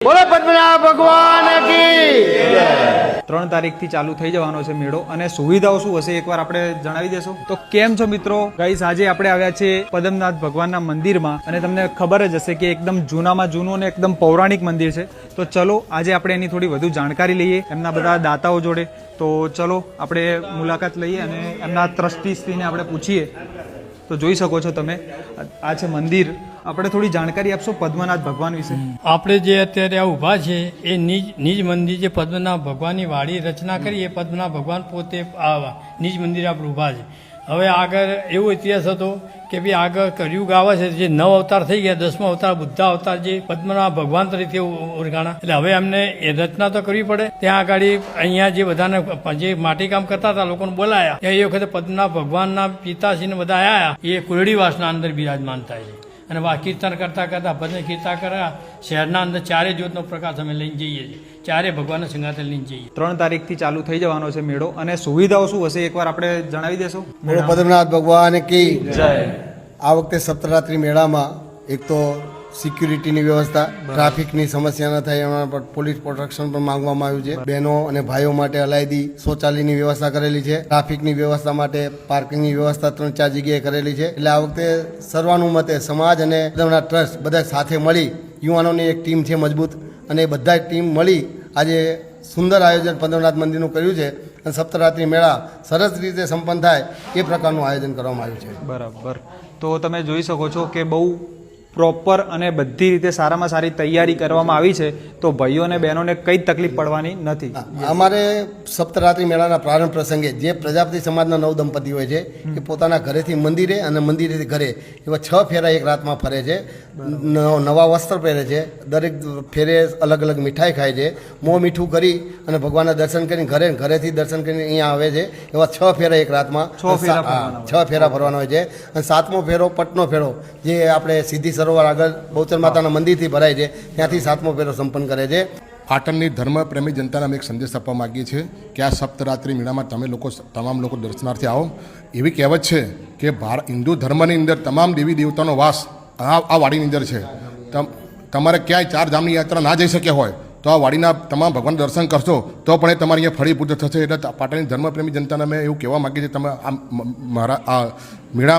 બોલો પદ્મનાભ ભગવાન કી 3 તારીખથી ચાલુ થઈ જવાનો છે મેળો અને સુવિધાઓ શું હશે એકવાર આપણે જણાવી દેશો તો કેમ છો મિત્રો ગાઈસ આજે આપણે આવ્યા છે પદ્મનાભ ભગવાનના મંદિરમાં અને તમને ખબર જ હશે કે એકદમ જૂનામાં જૂનું અને એકદમ પૌરાણિક મંદિર છે તો ચલો આજે આપણે એની થોડી વધુ જાણકારી લઈએ એમના બધા દાતાઓ જોડે તો ચલો આપણે મુલાકાત લઈએ અને એમના ટ્રસ્ટીશ્રીને આપણે પૂછીએ તો જોઈ શકો છો તમે આ છે મંદિર આપણે થોડી જાણકારી આપશો પદ્મનાભ ભગવાન વિશે આપણે જે અત્યારે આ ઊભા છે એ નિજ મંદિર જે પદ્મનાભ ભગવાનની વાડી રચના કરી એ પદ્મનાભ ભગવાન પોતે આ નિજ મંદિર આપણે ઊભા છે. હવે આગળ એવો ઇતિહાસ હતો કે ભાઈ આગળ કળિયુગ આવે છે જે 9 અવતાર થઈ ગયા, 10મો અવતાર બુદ્ધ અવતાર જે પદ્મનાભ ભગવાન તરીકે ઓળખાણા એટલે હવે એમને એ રચના તો કરવી પડે. ત્યાં આગળ અહીંયા જે બધાને જે માટીકામ કરતા હતા લોકોને બોલાયા એ વખતે પદ્મનાભ ભગવાનના પિતાશ્રીને બધા આવ્યા એ કુરડીવાસના અંદર બિરાજમાન થાય છે અને કીર્તન કરતા કરતા ભજન કીર્તન કર્યા શહેરના અંદર ચારે જ્યોતનો પ્રકાશ અમે લઈને જઈએ છીએ, ચારે ભગવાનના સંગાતે લઈને જઈએ. 3 તારીખથી ચાલુ થઈ જવાનો છે મેળો અને સુવિધાઓ શું હશે એકવાર આપણે જણાવી દેશો. બોલો પદ્મનાભ ભગવાન કી જય. આ વખતે સપ્તરાત્રિ મેળામાં એક તો સિક્યુરિટીની વ્યવસ્થા, ટ્રાફિકની સમસ્યા ન થાય એના પર પોલીસ પ્રોટેક્શન પણ માંગવામાં આવ્યું છે. બહેનો અને ભાઈઓ માટે અલાયદી શૌચાલયની વ્યવસ્થા કરેલી છે. ટ્રાફિકની વ્યવસ્થા માટે પાર્કિંગની વ્યવસ્થા 3-4 જગ્યાએ કરેલી છે. એટલે આ વખતે સર્વાનુમતે સમાજ અને ટ્રસ્ટ બધા સાથે મળી યુવાનોની એક ટીમ છે મજબૂત અને બધા ટીમ મળી આજે સુંદર આયોજન પદ્મનાભ મંદિરનું કર્યું છે અને સપ્તરાત્રિ મેળા સરસ રીતે સંપન્ન થાય એ પ્રકારનું આયોજન કરવામાં આવ્યું છે. બરાબર. તો તમે જોઈ શકો છો કે બહુ પ્રોપર અને બધી રીતે સારામાં સારી તૈયારી કરવામાં આવી છે તો ભાઈઓ અને બહેનોને કંઈ તકલીફ પડવાની નથી. અમારે સપ્તરાત્રિ મેળાના પ્રારંભ પ્રસંગે જે પ્રજાપતિ સમાજના 9 દંપતી હોય છે એ પોતાના ઘરેથી મંદિરે અને મંદિરેથી ઘરે એવા 6 ફેરા એક રાતમાં ફરે છે. નવા વસ્ત્ર પહેરે છે, દરેક ફેરે અલગ અલગ મીઠાઈ ખાય છે, મોં મીઠું કરી અને ભગવાનના દર્શન કરીને ઘરેથી દર્શન કરીને અહીંયા આવે છે. એવા 6 ફેરા એક રાતમાં 6 ફેરા ફરવાના હોય છે અને 7મો ફેરો પટનો ફેરો જે આપણે સીધી સરોવર આગળ બહુચર માતાના મંદિરથી ભરાય છે ત્યાંથી 7મો ફેરો સંપન્ન કરે છે. પાટણની ધર્મપ્રેમી જનતાને અમે એક સંદેશ આપવા માગીએ છીએ કે આ સપ્તરાત્રિ મેળામાં તમામ લોકો દર્શનાર્થે આવો. એવી કહેવત છે કે હિન્દુ ધર્મની અંદર તમામ દેવી દેવતાનો વાસ આ વાડીની અંદર છે. તમારે ક્યાંય 4 ધામની યાત્રા ના જઈ શક્યા હોય તો આ વાડીના તમામ ભગવાન દર્શન કરશો તો પણ એ તમારી અહીંયા ફળીભૂત થશે. એટલે પાટણની ધર્મપ્રેમી જનતાને અમે એવું કહેવા માગીએ છીએ તમે આ મારા આ મેળા